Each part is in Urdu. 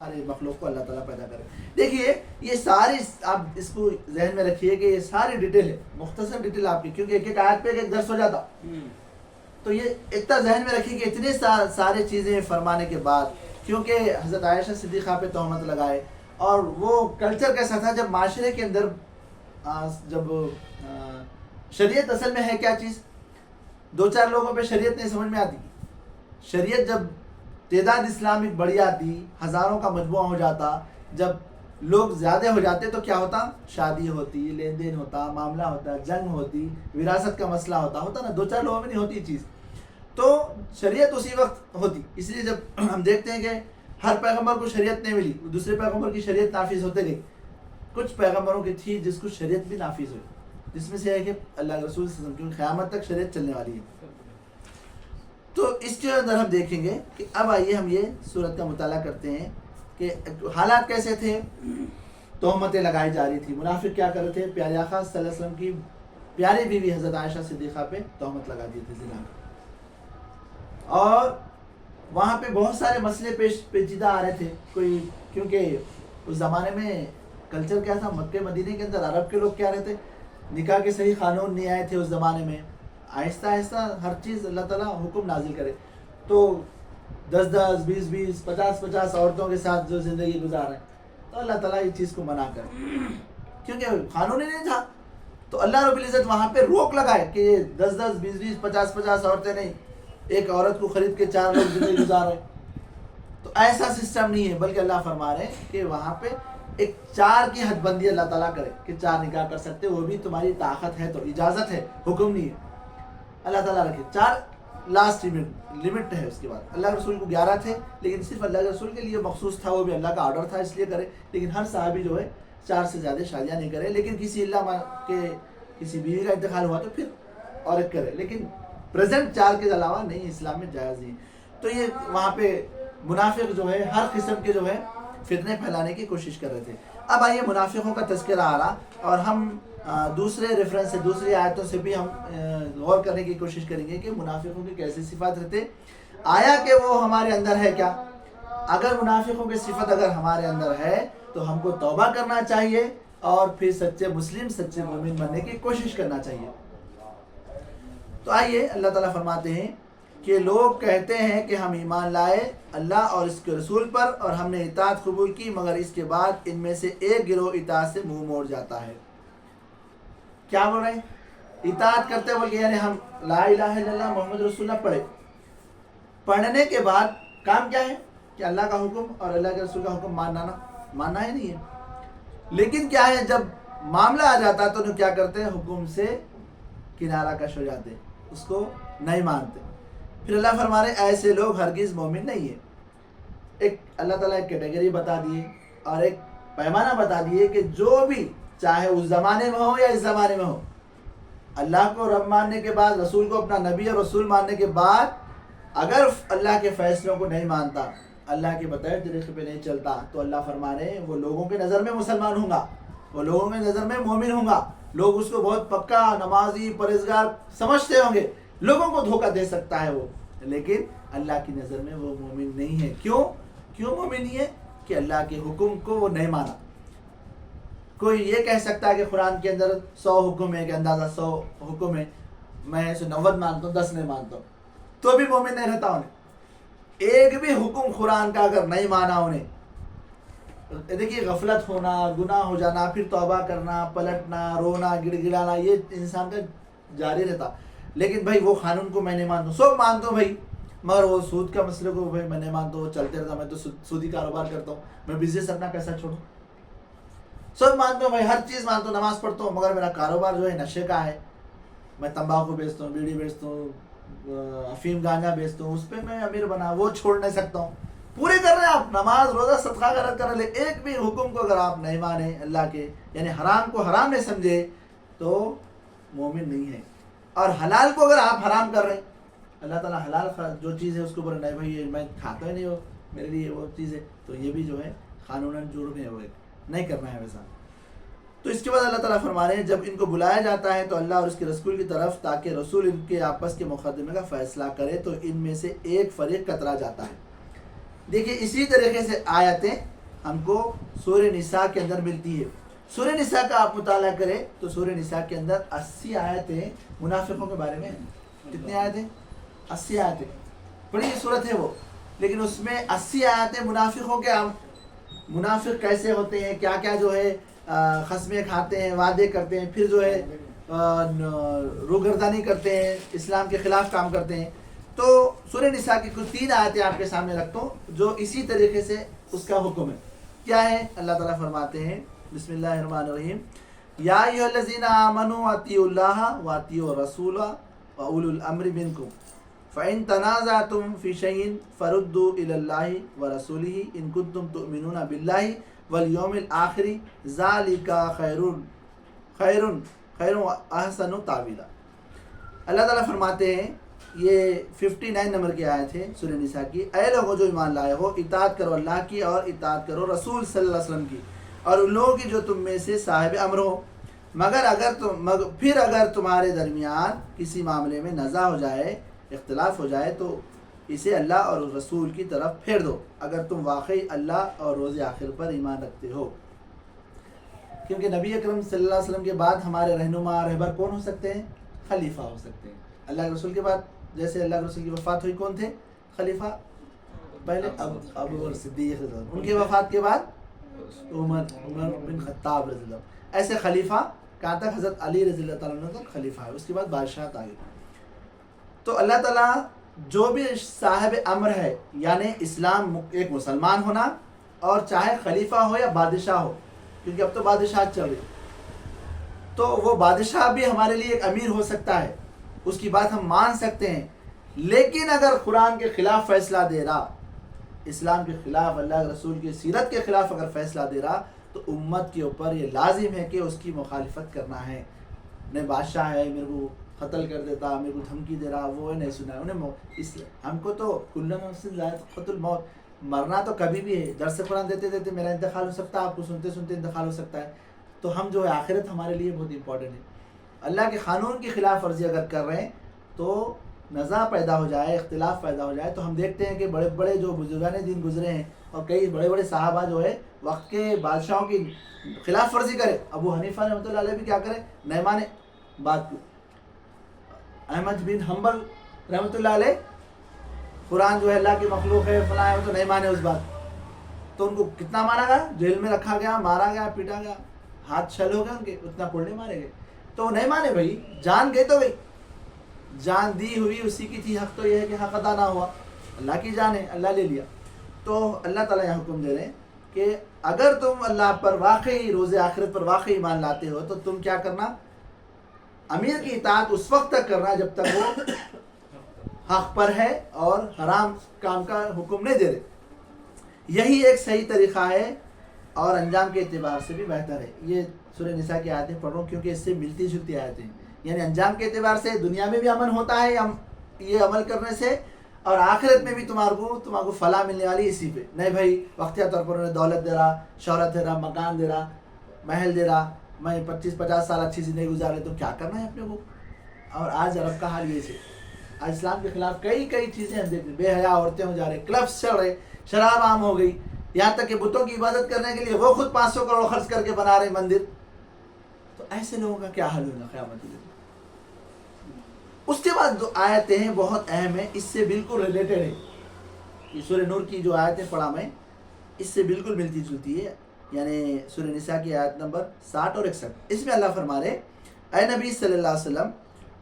سارے مخلوق کو اللہ تعالیٰ پیدا کرے. دیکھیے یہ ساری آپ اس کو ذہن میں رکھیے کہ یہ ساری ڈیٹیل ہے, مختصر ڈیٹیل آپ کی, کیونکہ ایک ایک آیت پہ ایک درس ہو جاتا. تو یہ اتنا ذہن میں رکھیے کہ اتنے سارے چیزیں فرمانے کے بعد, کیونکہ حضرت عائشہ صدیقہ پہ تہمت لگائے, اور وہ کلچر کیسا تھا جب معاشرے کے اندر جب شریعت اصل میں ہے کیا چیز, دو چار لوگوں پہ شریعت نہیں سمجھ میں آتی. شریعت جب تعداد اسلامک بڑھ جاتی, ہزاروں کا مجموعہ ہو جاتا, جب لوگ زیادہ ہو جاتے تو کیا ہوتا, شادی ہوتی, لین دین ہوتا, معاملہ ہوتا, جنگ ہوتی, وراثت کا مسئلہ ہوتا نا, دو چار لوگوں میں نہیں ہوتی چیز. تو شریعت اسی وقت ہوتی. اس لیے جب ہم دیکھتے ہیں کہ ہر پیغمبر کو شریعت نہیں ملی, دوسرے پیغمبر کی شریعت نافذ ہوتے گئی. کچھ پیغمبروں کی تھی جس کو شریعت بھی نافذ ہوئی, جس میں سے ہے کہ اللہ کے رسول صلی اللہ علیہ وسلم کی قیامت تک شریعت چلنے والی ہے. تو اس کے اندر ہم دیکھیں گے کہ اب آئیے ہم یہ صورت کا مطالعہ کرتے ہیں کہ حالات کیسے تھے. تہمتیں لگائی جا رہی تھی, منافق کیا کر رہے تھے, پیارے آقا صلی اللہ علیہ وسلم کی پیاری بیوی حضرت عائشہ صدیقہ پہ تہمت لگا دی تھی زنا. اور وہاں پہ بہت سارے مسئلے پیچیدہ آ رہے تھے. کوئی کیونکہ اس زمانے میں کلچر کیا تھا, مکہ مدینے کے اندر عرب کے لوگ کیا رہتے, نکاح کے صحیح قانون نہیں آئے تھے اس زمانے میں. آہستہ آہستہ ہر چیز اللہ تعالیٰ حکم نازل کرے, تو 10 20 20 50 50 عورتوں کے ساتھ جو زندگی گزار رہے ہیں, تو اللہ تعالیٰ یہ چیز کو منع کرے, کیونکہ قانون ہی نہیں تھا. تو اللہ رب العزت وہاں پہ روک لگائے کہ یہ 10 10 20 20 50 50 عورتیں نہیں, ایک عورت کو خرید کے 4 لوگ زندگی گزار رہے. تو ایسا سسٹم نہیں ہے, بلکہ اللہ فرما رہے ہیں کہ وہاں پہ ایک 4 کی حد بندی اللہ تعالیٰ کرے کہ 4 نکاح کر سکتے, وہ بھی تمہاری طاقت ہے تو, اجازت ہے, حکم نہیں ہے. اللہ تعالیٰ رکھے 4 لاسٹ لمٹ ہے. اس کے بعد اللہ کے رسول کو 11 تھے, لیکن صرف اللہ کے رسول کے لیے مخصوص تھا, وہ بھی اللہ کا آرڈر تھا اس لیے کرے. لیکن ہر صحابی جو ہے 4 سے زیادہ شادیاں نہیں کرے, لیکن کسی اللہ کے کسی بیوی کا انتقال ہوا تو پھر اور ایک کرے, لیکن پریزنٹ 4 کے علاوہ نہیں, اسلام میں جائز نہیں. تو یہ وہاں پہ منافق جو ہے ہر قسم کے جو ہے فتنے پھیلانے کی کوشش کر رہے تھے. اب آئیے منافقوں کا تذکرہ آ رہا, اور ہم دوسرے ریفرنس سے, دوسری آیتوں سے بھی ہم غور کرنے کی کوشش کریں گے کہ منافقوں کی کیسی صفات رہتے, آیا کہ وہ ہمارے اندر ہے کیا. اگر منافقوں کی صفت اگر ہمارے اندر ہے تو ہم کو توبہ کرنا چاہیے, اور پھر سچے مسلم, سچے مومن بننے کی کوشش کرنا چاہیے. تو آئیے اللہ تعالیٰ فرماتے ہیں کہ لوگ کہتے ہیں کہ ہم ایمان لائے اللہ اور اس کے رسول پر, اور ہم نے اطاعت قبول کی, مگر اس کے بعد ان میں سے ایک گروہ اطاعت سے منہ موڑ جاتا ہے. کیا بول رہے ہیں, اطاعت کرتے بول کے, یعنی ہم لا الہ الا اللہ محمد رسول اللہ پڑھے, پڑھنے کے بعد کام کیا ہے کہ اللہ کا حکم اور اللہ کے رسول کا حکم ماننا ہی نہیں ہے. لیکن کیا ہے, جب معاملہ آ جاتا تو کیا کرتے ہیں, حکم سے کنارہ کش ہو جاتے, اس کو نہیں مانتے. پھر اللہ فرما رہے ایسے لوگ ہرگز مومن نہیں ہے. ایک اللہ تعالیٰ ایک کیٹیگری بتا دیے اور ایک پیمانہ بتا دیے کہ جو بھی چاہے اس زمانے میں ہو یا اس زمانے میں ہو, اللہ کو رب ماننے کے بعد, رسول کو اپنا نبی اور رسول ماننے کے بعد, اگر اللہ کے فیصلوں کو نہیں مانتا, اللہ کے بتائے طریقے پہ نہیں چلتا, تو اللہ فرما رہے ہیں وہ لوگوں کے نظر میں مسلمان ہوں گا, وہ لوگوں کے نظر میں مومن ہوں گا. لوگ اس کو بہت پکا نمازی پرہیزگار سمجھتے ہوں گے, لوگوں کو دھوکہ دے سکتا ہے وہ, لیکن اللہ کی نظر میں وہ مومن نہیں ہے. کیوں مومن نہیں ہے, کہ اللہ کے حکم کو وہ نہیں مانا. کوئی یہ کہہ سکتا ہے کہ قرآن کے اندر 100 حکم ہے, کہ اندازہ 100 حکم ہے, میں اسے 90 مانتا ہوں, 10 نہیں مانتا ہوں, تو بھی مومن نہیں رہتا انہیں. ایک بھی حکم قرآن کا اگر نہیں مانا انہیں, دیکھیے غفلت ہونا, گناہ ہو جانا, پھر توبہ کرنا, پلٹنا, رونا, گڑ گڑانا, یہ انسان کا جاری رہتا. لیکن بھائی وہ قانون کو میں نہیں مانتا ہوں, سب مانتا ہوں بھائی, مگر وہ سود کا مسئلے کو بھائی میں نہیں مانتا ہوں, چلتے رہتا, میں تو سودی کاروبار کرتا ہوں, میں بزنس اپنا کیسا چھوڑوں. سب مانتا ہوں بھائی, ہر چیز مانتا ہوں, نماز پڑھتا ہوں, مگر میرا کاروبار جو ہے نشے کا ہے, میں تمباکو بیچتا ہوں, بیڑی بیچتا ہوں, افیم گانجا بیچتا ہوں, اس پہ میں امیر بنا, وہ چھوڑ نہیں سکتا ہوں. پورے کر رہے ہیں آپ, نماز روزہ صدقہ غیرت کر رہے, ایک بھی حکم کو اگر آپ نہیں مانیں اللہ کے, یعنی حرام کو حرام نہیں سمجھے, تو مومن نہیں ہے. اور حلال کو اگر آپ حرام کر رہے ہیں, اللہ تعالیٰ حلال جو چیز ہے اس کو بولے نہیں بھائی یہ میں کھاتا ہی نہیں ہو, میرے لیے وہ چیز ہے, تو یہ بھی جو ہے قانوناً جرم ہے, وہ نہیں کرنا ہے ویسا. تو اس کے بعد اللہ تعالیٰ فرما رہے ہیں جب ان کو بلایا جاتا ہے تو اللہ اور اس کے رسول کی طرف, تاکہ رسول ان کے آپس کے مقدمے کا فیصلہ کرے, تو ان میں سے ایک فریق کترا جاتا ہے. دیکھیے اسی طریقے سے آیتیں ہم کو سورہ نساء کے اندر ملتی ہے. سورہ نساء کا آپ مطالعہ کریں تو سورہ نساء کے اندر 80 آیتیں منافقوں کے بارے میں ہیں. کتنی آیتیں؟ 80 آیتیں. بڑی صورت ہے وہ، لیکن اس میں 80 آیتیں منافقوں کے. منافق کیسے ہوتے ہیں، کیا کیا جو ہے قسمیں کھاتے ہیں، وعدے کرتے ہیں، پھر جو ہے روگردانی کرتے ہیں، اسلام کے خلاف کام کرتے ہیں. تو سورہ نساء کی کچھ 3 آیتیں آپ کے سامنے رکھتا ہوں جو اسی طریقے سے اس کا حکم ہے. کیا ہے؟ اللہ تعالیٰ فرماتے ہیں بسم اللہ الرحمن الرحیم یا ایھا الذین آمنوا اطیعوا اللہ واطیعوا الرسول واولی الامر منکم فإن تنازعتم في شيء فردوا إلى الله ورسوله إن كنتم تؤمنون بالله واليوم الآخر ذلك خیر وأحسن تأویلا. اللہ تعالیٰ فرماتے ہیں، یہ 59 نمبر کی آیت ہے سورہ نساء کی، اے لوگوں جو ایمان لائے ہو اطاعت کرو اللہ کی اور اطاعت کرو رسول صلی اللہ علیہ وسلم کی اور ان لوگوں کی جو تم میں سے صاحب امر ہو، پھر اگر تمہارے درمیان کسی معاملے میں نزاع ہو جائے، اختلاف ہو جائے تو اسے اللہ اور رسول کی طرف پھیر دو اگر تم واقعی اللہ اور روز آخر پر ایمان رکھتے ہو. کیونکہ نبی اکرم صلی اللہ علیہ وسلم کے بعد ہمارے رہنما رہبر کون ہو سکتے ہیں؟ خلیفہ ہو سکتے ہیں. اللہ کے رسول کے بعد جیسے اللہ کے رسول کی وفات ہوئی کون تھے خلیفہ؟ پہلے ابو بکر صدیق رضی اللہ عنہ، ان کی وفات کے بعد عمر بن خطاب رضی اللہ عنہ. ایسے خلیفہ کہاں تک؟ حضرت علی رضی اللہ تعالیٰ عنہ تک خلیفہ ہے، اس کے بعد بادشاہت آ گئی. تو اللہ تعالیٰ جو بھی صاحب امر ہے، یعنی اسلام ایک مسلمان ہونا، اور چاہے خلیفہ ہو یا بادشاہ ہو، کیونکہ اب تو بادشاہت چل رہی، تو وہ بادشاہ بھی ہمارے لیے ایک امیر ہو سکتا ہے، اس کی بات ہم مان سکتے ہیں. لیکن اگر قرآن کے خلاف فیصلہ دے رہا، اسلام کے خلاف، اللہ کے رسول کی سیرت کے خلاف اگر فیصلہ دے رہا، تو امت کے اوپر یہ لازم ہے کہ اس کی مخالفت کرنا ہے. نہیں بادشاہ ہے میرے کو قتل کر دیتا، میرے کو دھمکی دے رہا، وہ نہیں سنا انہیں. ہم کو تو کل نفس ذائقۃ الموت، مرنا تو کبھی بھی ہے. درس قرآن دیتے دیتے میرا انتقال ہو سکتا ہے، آپ کو سنتے سنتے انتقال ہو سکتا ہے. تو ہم جو ہے آخرت ہمارے لیے بہت امپورٹنٹ ہے. اللہ کے قانون کی خلاف ورزی اگر کر رہے ہیں تو نزاع پیدا ہو جائے، اختلاف پیدا ہو جائے. تو ہم دیکھتے ہیں کہ بڑے بڑے جو بزرگان دین گزرے ہیں اور کئی بڑے بڑے صحابہ جو ہے وقت کے بادشاہوں کی خلاف ورزی کرے. ابو حنیفہ رحمۃ اللہ علیہ بھی کیا کرے؟ نہیں مانے بات کو. احمد بن حنبل رحمۃ اللہ علیہ قرآن جو ہے اللہ کی مخلوق ہے فلاں ہے، تو نہیں مانے اس بات. تو ان کو کتنا مارا گیا؟ جیل میں رکھا گیا، مارا گیا، پیٹا گیا، ہاتھ چھل ہو گئے ان کے، اتنا کوڑے مارے گئے. تو نہیں مانے بھائی، جان گئی تو گئی، جان دی ہوئی اسی کی تھی. حق تو یہ ہے کہ حق ادا نہ ہوا، اللہ کی جان ہے، اللہ لے لیا. تو اللہ تعالیٰ یہاں حکم دے رہے ہیں کہ اگر تم اللہ پر واقعی، روز آخرت پر واقعی ایمان لاتے ہو تو تم کیا کرنا؟ امیر کی اطاعت اس وقت تک کرنا جب تک وہ حق پر ہے اور حرام کام کا حکم نہیں دے رہے. یہی ایک صحیح طریقہ ہے اور انجام کے اعتبار سے بھی بہتر ہے. یہ سورہ نساء کی آیتیں پڑھ رہا ہوں کیونکہ اس سے ملتی جلتی آیتیں ہیں. یعنی انجام کے اعتبار سے دنیا میں بھی امن ہوتا ہے یہ عمل کرنے سے، اور آخرت میں بھی تمہارے کو فلاح ملنے والی اسی پہ. نہیں بھائی وقتیہ طور پر انہیں دولت دے رہا، شہرت دے رہا، مکان دے رہا، محل دے رہا، میں 25-50 سال اچھی زندگی گزار رہے تو کیا کرنا ہے اپنے کو. اور آج عرب کا حال یہ سے، آج اسلام کے خلاف کئی چیزیں ہم دیکھ رہے. بے حیا عورتیں ہو جا رہے، کلبس چل رہے، شراب عام ہو گئی، یہاں تک کہ بتوں کی عبادت کرنے کے لیے وہ خود 500 کروڑ خرچ کر کے بنا رہے مندر. تو ایسے لوگوں کا کیا حل ہوگا قیامت کے دن. اس کے بعد جو آیتیں ہیں بہت اہم ہیں، اس سے بالکل ریلیٹڈ ہے. یہ سورہ نور کی جو آیتیں پڑھا میں، اس سے بالکل ملتی جلتی ہے. یعنی سورہ نساء کی آیت نمبر 60 اور 61. اس میں اللہ فرما رہے، اے نبی صلی اللہ علیہ وسلم،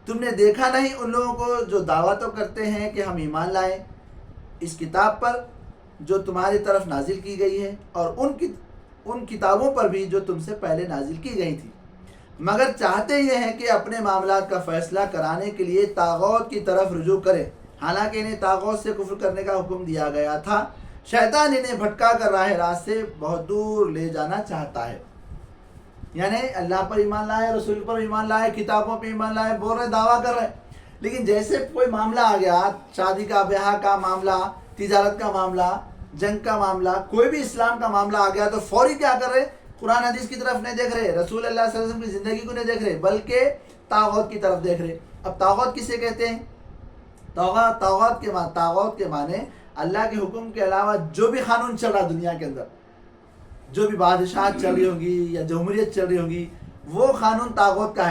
تم نے دیکھا نہیں ان لوگوں کو جو دعویٰ تو کرتے ہیں کہ ہم ایمان لائیں اس کتاب پر جو تمہاری طرف نازل کی گئی ہے اور ان کتابوں پر بھی جو تم سے پہلے نازل کی گئی تھی، مگر چاہتے یہ ہیں کہ اپنے معاملات کا فیصلہ کرانے کے لیے طاغوت کی طرف رجوع کریں، حالانکہ انہیں طاغوت سے کفر کرنے کا حکم دیا گیا تھا. شیطان انہیں بھٹکا کر راہ راست سے بہت دور لے جانا چاہتا ہے. یعنی اللہ پر ایمان لائے، رسول پر ایمان لائے، کتابوں پر ایمان لائے، بول رہے، دعویٰ کر رہے، لیکن جیسے کوئی معاملہ آ گیا، شادی کا، بیاہ کا معاملہ، تجارت کا معاملہ، جنگ کا معاملہ، کوئی بھی اسلام کا معاملہ آ گیا تو فوری کیا کر رہے؟ قرآن حدیث کی طرف نہیں دیکھ رہے، رسول اللہ صلی اللہ علیہ وسلم کی زندگی کو نہیں دیکھ رہے، بلکہ طاغوت کی طرف دیکھ رہے. اب طاغوت کسے کہتے ہیں؟ طاغوت کے معنی اللہ کے حکم کے علاوہ جو بھی قانون چل رہا دنیا کے اندر، جو بھی بادشاہت چل رہی ہوگی یا جمہوریت چل رہی ہوگی، وہ قانون طاغوت کا ہے.